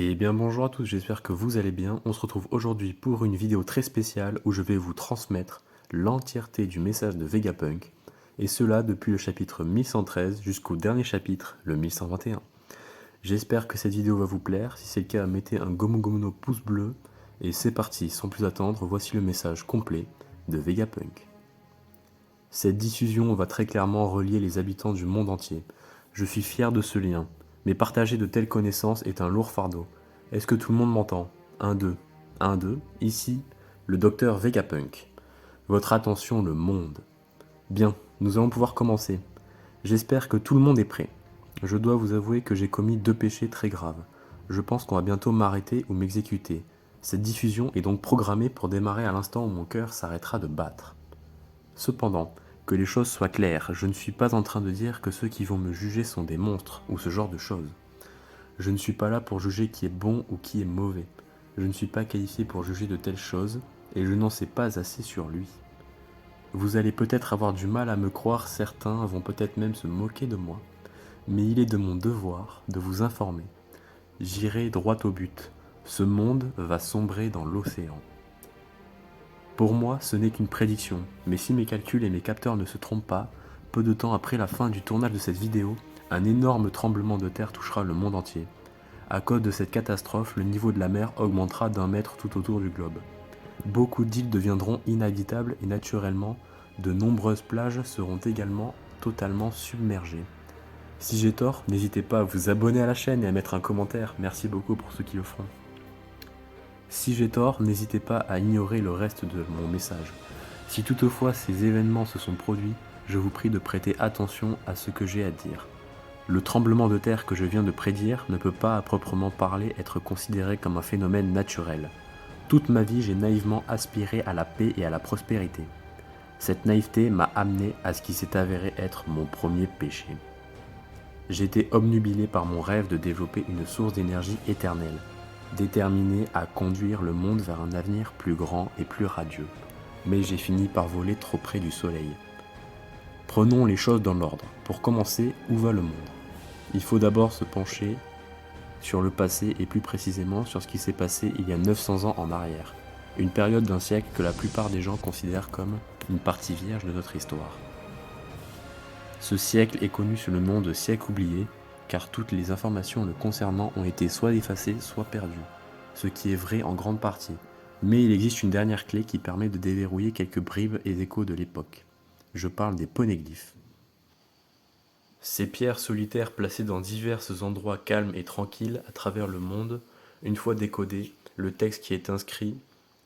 Et bien bonjour à tous, j'espère que vous allez bien. On se retrouve aujourd'hui pour une vidéo très spéciale où je vais vous transmettre l'entièreté du message de Vegapunk, et cela depuis le chapitre 1113 jusqu'au dernier chapitre, le 1121. J'espère que cette vidéo va vous plaire, si c'est le cas mettez un Gomu Gomu no pouce bleu, et c'est parti, sans plus attendre, voici le message complet de Vegapunk. Cette diffusion va très clairement relier les habitants du monde entier. Je suis fier de ce lien, mais partager de telles connaissances est un lourd fardeau. Est-ce que tout le monde m'entend? 1, 2. 1, 2. Ici, le docteur Vegapunk. Votre attention, le monde. Bien, nous allons pouvoir commencer. J'espère que tout le monde est prêt. Je dois vous avouer que j'ai commis 2 péchés très graves. Je pense qu'on va bientôt m'arrêter ou m'exécuter. Cette diffusion est donc programmée pour démarrer à l'instant où mon cœur s'arrêtera de battre. Cependant, que les choses soient claires, je ne suis pas en train de dire que ceux qui vont me juger sont des monstres, ou ce genre de choses. Je ne suis pas là pour juger qui est bon ou qui est mauvais. Je ne suis pas qualifié pour juger de telles choses, et je n'en sais pas assez sur lui. Vous allez peut-être avoir du mal à me croire, certains vont peut-être même se moquer de moi, mais il est de mon devoir de vous informer. J'irai droit au but. Ce monde va sombrer dans l'océan. Pour moi, ce n'est qu'une prédiction, mais si mes calculs et mes capteurs ne se trompent pas, peu de temps après la fin du tournage de cette vidéo, un énorme tremblement de terre touchera le monde entier. À cause de cette catastrophe, le niveau de la mer augmentera d'1 mètre tout autour du globe. Beaucoup d'îles deviendront inhabitables et naturellement, de nombreuses plages seront également totalement submergées. Si j'ai tort, n'hésitez pas à vous abonner à la chaîne et à mettre un commentaire, merci beaucoup pour ceux qui le feront. Si j'ai tort, n'hésitez pas à ignorer le reste de mon message. Si toutefois ces événements se sont produits, je vous prie de prêter attention à ce que j'ai à dire. Le tremblement de terre que je viens de prédire ne peut pas à proprement parler être considéré comme un phénomène naturel. Toute ma vie, j'ai naïvement aspiré à la paix et à la prospérité. Cette naïveté m'a amené à ce qui s'est avéré être mon premier péché. J'étais obnubilé par mon rêve de développer une source d'énergie éternelle, déterminé à conduire le monde vers un avenir plus grand et plus radieux. Mais j'ai fini par voler trop près du soleil. Prenons les choses dans l'ordre. Pour commencer, où va le monde? Il faut d'abord se pencher sur le passé et plus précisément sur ce qui s'est passé il y a 900 ans en arrière. Une période d'un siècle que la plupart des gens considèrent comme une partie vierge de notre histoire. Ce siècle est connu sous le nom de siècle oublié, car toutes les informations le concernant ont été soit effacées, soit perdues, ce qui est vrai en grande partie. Mais il existe une dernière clé qui permet de déverrouiller quelques bribes et échos de l'époque. Je parle des poneglyphes. Ces pierres solitaires placées dans divers endroits calmes et tranquilles à travers le monde, une fois décodées, le texte qui est inscrit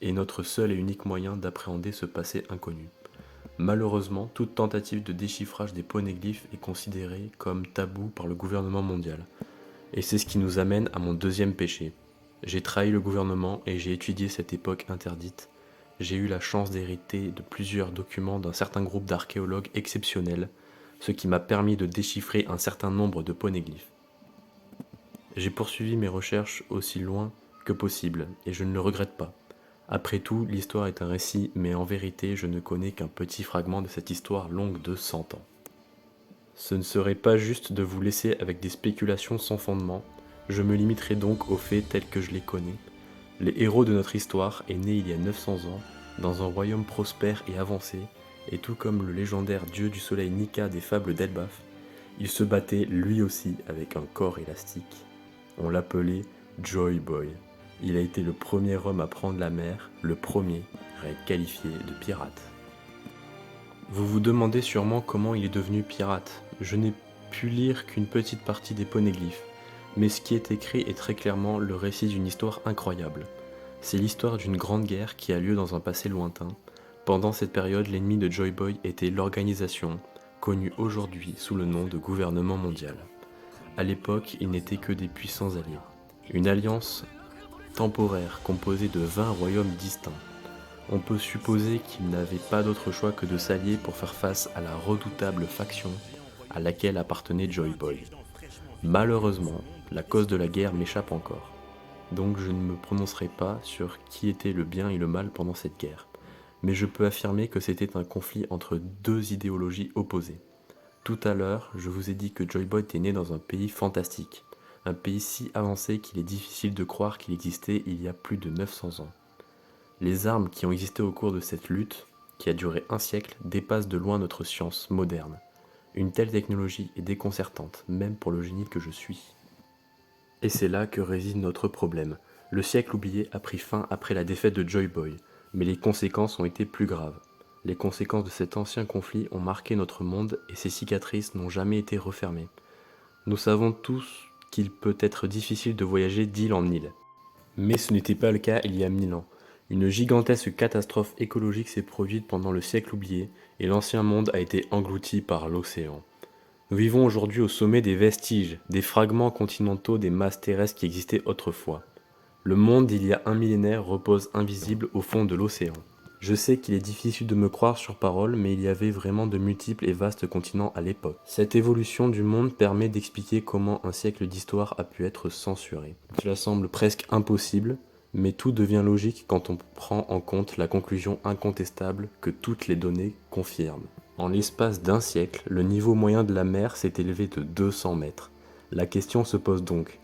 est notre seul et unique moyen d'appréhender ce passé inconnu. Malheureusement, toute tentative de déchiffrage des poneglyphes est considérée comme tabou par le gouvernement mondial. Et c'est ce qui nous amène à mon deuxième péché. J'ai trahi le gouvernement et j'ai étudié cette époque interdite. J'ai eu la chance d'hériter de plusieurs documents d'un certain groupe d'archéologues exceptionnels, ce qui m'a permis de déchiffrer un certain nombre de poneglyphes. J'ai poursuivi mes recherches aussi loin que possible, et je ne le regrette pas. Après tout, l'histoire est un récit, mais en vérité, je ne connais qu'un petit fragment de cette histoire longue de 100 ans. Ce ne serait pas juste de vous laisser avec des spéculations sans fondement, je me limiterai donc aux faits tels que je les connais. Les héros de notre histoire est né il y a 900 ans, dans un royaume prospère et avancé, et tout comme le légendaire dieu du soleil Nika des fables d'Elbaf, il se battait lui aussi avec un corps élastique. On l'appelait Joy Boy. Il a été le premier homme à prendre la mer, le premier à être qualifié de pirate. Vous vous demandez sûrement comment il est devenu pirate. Je n'ai pu lire qu'une petite partie des poneglyphes, mais ce qui est écrit est très clairement le récit d'une histoire incroyable. C'est l'histoire d'une grande guerre qui a lieu dans un passé lointain. Pendant cette période, l'ennemi de Joy Boy était l'organisation, connue aujourd'hui sous le nom de gouvernement mondial. À l'époque, il n'était que des puissants alliés. Une alliance temporaire composée de 20 royaumes distincts. On peut supposer qu'ils n'avaient pas d'autre choix que de s'allier pour faire face à la redoutable faction à laquelle appartenait Joy Boy. Malheureusement, la cause de la guerre m'échappe encore, donc je ne me prononcerai pas sur qui était le bien et le mal pendant cette guerre, mais je peux affirmer que c'était un conflit entre deux idéologies opposées. Tout à l'heure, je vous ai dit que Joy Boy était né dans un pays fantastique, un pays si avancé qu'il est difficile de croire qu'il existait il y a plus de 900 ans. Les armes qui ont existé au cours de cette lutte, qui a duré un siècle, dépassent de loin notre science moderne. Une telle technologie est déconcertante, même pour le génie que je suis. Et c'est là que réside notre problème. Le siècle oublié a pris fin après la défaite de Joy Boy, mais les conséquences ont été plus graves. Les conséquences de cet ancien conflit ont marqué notre monde et ses cicatrices n'ont jamais été refermées. Nous savons tous qu'il peut être difficile de voyager d'île en île. Mais ce n'était pas le cas il y a 1000 ans. Une gigantesque catastrophe écologique s'est produite pendant le siècle oublié et l'ancien monde a été englouti par l'océan. Nous vivons aujourd'hui au sommet des vestiges, des fragments continentaux des masses terrestres qui existaient autrefois. Le monde d'il y a un millénaire repose invisible au fond de l'océan. Je sais qu'il est difficile de me croire sur parole, mais il y avait vraiment de multiples et vastes continents à l'époque. Cette évolution du monde permet d'expliquer comment un siècle d'histoire a pu être censuré. Cela semble presque impossible, mais tout devient logique quand on prend en compte la conclusion incontestable que toutes les données confirment. En l'espace d'un siècle, le niveau moyen de la mer s'est élevé de 200 mètres. La question se pose donc,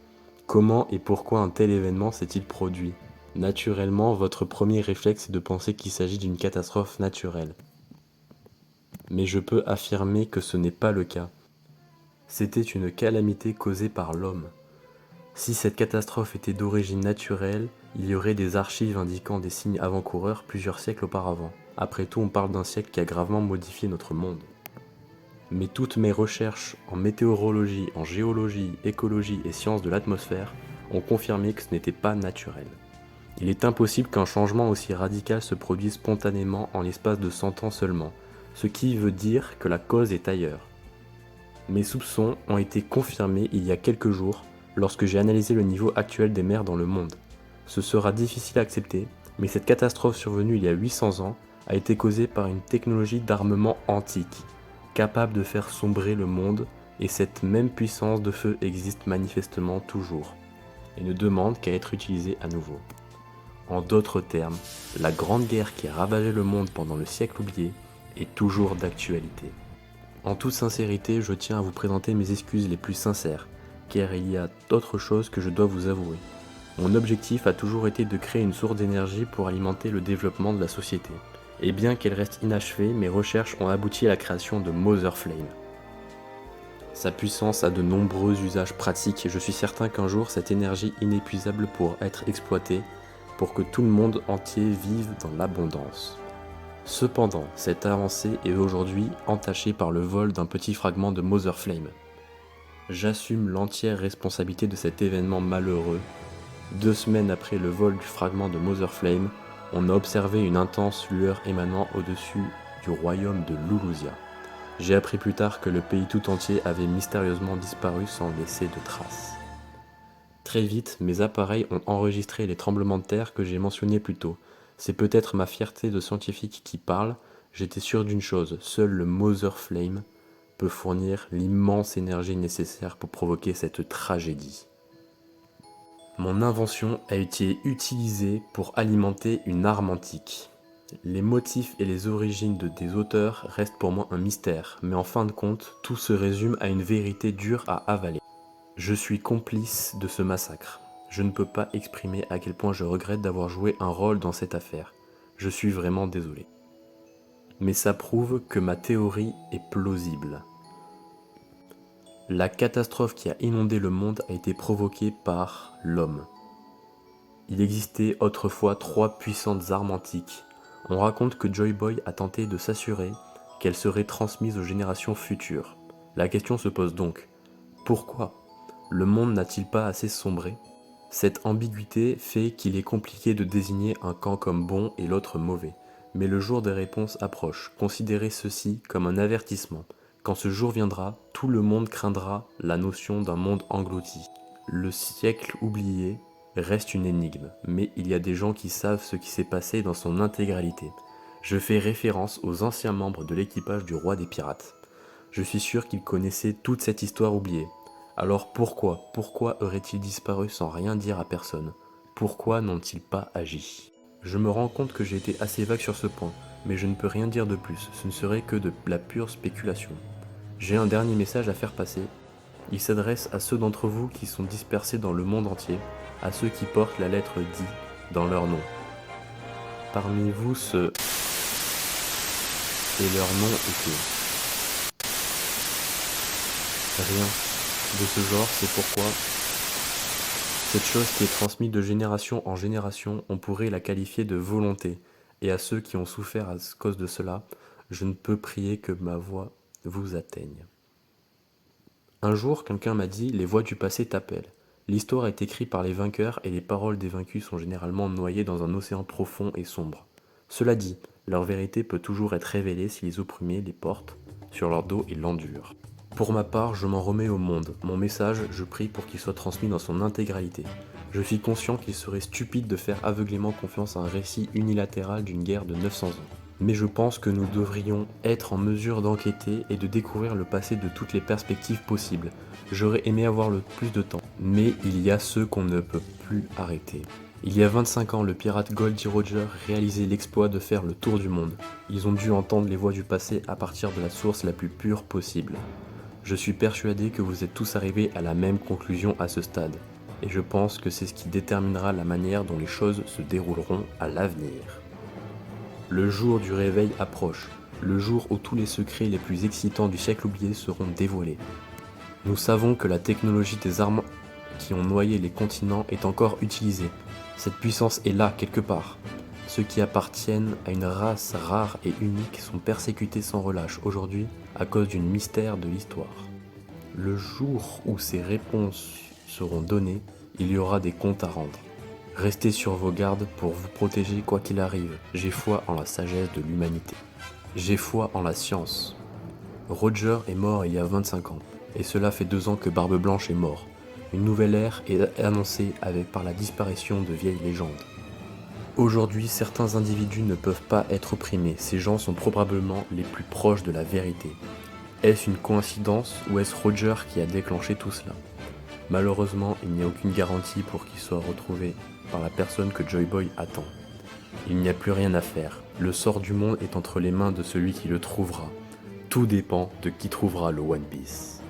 comment et pourquoi un tel événement s'est-il produit ? Naturellement, votre premier réflexe est de penser qu'il s'agit d'une catastrophe naturelle. Mais je peux affirmer que ce n'est pas le cas. C'était une calamité causée par l'homme. Si cette catastrophe était d'origine naturelle, il y aurait des archives indiquant des signes avant-coureurs plusieurs siècles auparavant. Après tout, on parle d'un siècle qui a gravement modifié notre monde. Mais toutes mes recherches en météorologie, en géologie, écologie et sciences de l'atmosphère ont confirmé que ce n'était pas naturel. Il est impossible qu'un changement aussi radical se produise spontanément en l'espace de 100 ans seulement, ce qui veut dire que la cause est ailleurs. Mes soupçons ont été confirmés il y a quelques jours lorsque j'ai analysé le niveau actuel des mers dans le monde. Ce sera difficile à accepter, mais cette catastrophe survenue il y a 800 ans a été causée par une technologie d'armement antique, capable de faire sombrer le monde, et cette même puissance de feu existe manifestement toujours, et ne demande qu'à être utilisée à nouveau. En d'autres termes, la grande guerre qui a ravagé le monde pendant le siècle oublié est toujours d'actualité. En toute sincérité, je tiens à vous présenter mes excuses les plus sincères, car il y a d'autres choses que je dois vous avouer. Mon objectif a toujours été de créer une source d'énergie pour alimenter le développement de la société. Et bien qu'elle reste inachevée, mes recherches ont abouti à la création de Mother Flame. Sa puissance a de nombreux usages pratiques et je suis certain qu'un jour cette énergie inépuisable pourra être exploitée pour que tout le monde entier vive dans l'abondance. Cependant, cette avancée est aujourd'hui entachée par le vol d'un petit fragment de Mother Flame. J'assume l'entière responsabilité de cet événement malheureux. 2 semaines après le vol du fragment de Mother Flame, on a observé une intense lueur émanant au-dessus du royaume de Lulusia. J'ai appris plus tard que le pays tout entier avait mystérieusement disparu sans laisser de traces. Très vite, mes appareils ont enregistré les tremblements de terre que j'ai mentionnés plus tôt. C'est peut-être ma fierté de scientifique qui parle, j'étais sûr d'une chose, seul le Mother Flame peut fournir l'immense énergie nécessaire pour provoquer cette tragédie. Mon invention a été utilisée pour alimenter une arme antique. Les motifs et les origines des auteurs restent pour moi un mystère, mais en fin de compte, tout se résume à une vérité dure à avaler. Je suis complice de ce massacre. Je ne peux pas exprimer à quel point je regrette d'avoir joué un rôle dans cette affaire. Je suis vraiment désolé. Mais ça prouve que ma théorie est plausible. La catastrophe qui a inondé le monde a été provoquée par l'homme. Il existait autrefois 3 puissantes armes antiques. On raconte que Joy Boy a tenté de s'assurer qu'elles seraient transmises aux générations futures. La question se pose donc, pourquoi ? Le monde n'a-t-il pas assez sombré ? Cette ambiguïté fait qu'il est compliqué de désigner un camp comme bon et l'autre mauvais. Mais le jour des réponses approche. Considérez ceci comme un avertissement. Quand ce jour viendra, tout le monde craindra la notion d'un monde englouti. Le siècle oublié reste une énigme, mais il y a des gens qui savent ce qui s'est passé dans son intégralité. Je fais référence aux anciens membres de l'équipage du roi des pirates. Je suis sûr qu'ils connaissaient toute cette histoire oubliée. Alors pourquoi auraient-ils disparu sans rien dire à personne ? Pourquoi n'ont-ils pas agi ? Je me rends compte que j'ai été assez vague sur ce point, mais je ne peux rien dire de plus, ce ne serait que de la pure spéculation. J'ai un dernier message à faire passer. Il s'adresse à ceux d'entre vous qui sont dispersés dans le monde entier, à ceux qui portent la lettre D dans leur nom. Parmi vous, ceux et leur nom était rien de ce genre, c'est pourquoi cette chose qui est transmise de génération en génération, on pourrait la qualifier de volonté, et à ceux qui ont souffert à cause de cela, je ne peux prier que ma voix vous atteigne. Un jour, quelqu'un m'a dit « Les voix du passé t'appellent ». L'histoire est écrite par les vainqueurs et les paroles des vaincus sont généralement noyées dans un océan profond et sombre. Cela dit, leur vérité peut toujours être révélée si les opprimés les portent sur leur dos et l'endurent. Pour ma part, je m'en remets au monde. Mon message, je prie pour qu'il soit transmis dans son intégralité. Je suis conscient qu'il serait stupide de faire aveuglément confiance à un récit unilatéral d'une guerre de 900 ans. Mais je pense que nous devrions être en mesure d'enquêter et de découvrir le passé de toutes les perspectives possibles. J'aurais aimé avoir le plus de temps, mais il y a ceux qu'on ne peut plus arrêter. Il y a 25 ans, le pirate Goldie Roger réalisait l'exploit de faire le tour du monde. Ils ont dû entendre les voix du passé à partir de la source la plus pure possible. Je suis persuadé que vous êtes tous arrivés à la même conclusion à ce stade, et je pense que c'est ce qui déterminera la manière dont les choses se dérouleront à l'avenir. Le jour du réveil approche, le jour où tous les secrets les plus excitants du siècle oublié seront dévoilés. Nous savons que la technologie des armes qui ont noyé les continents est encore utilisée. Cette puissance est là, quelque part. Ceux qui appartiennent à une race rare et unique sont persécutés sans relâche aujourd'hui à cause d'un mystère de l'histoire. Le jour où ces réponses seront données, il y aura des comptes à rendre. Restez sur vos gardes pour vous protéger quoi qu'il arrive. J'ai foi en la sagesse de l'humanité. J'ai foi en la science. Roger est mort il y a 25 ans, et cela fait 2 ans que Barbe Blanche est mort. Une nouvelle ère est annoncée par la disparition de vieilles légendes. Aujourd'hui, certains individus ne peuvent pas être opprimés. Ces gens sont probablement les plus proches de la vérité. Est-ce une coïncidence ou est-ce Roger qui a déclenché tout cela? Malheureusement, il n'y a aucune garantie pour qu'il soit retrouvé par la personne que Joy Boy attend. Il n'y a plus rien à faire. Le sort du monde est entre les mains de celui qui le trouvera. Tout dépend de qui trouvera le One Piece.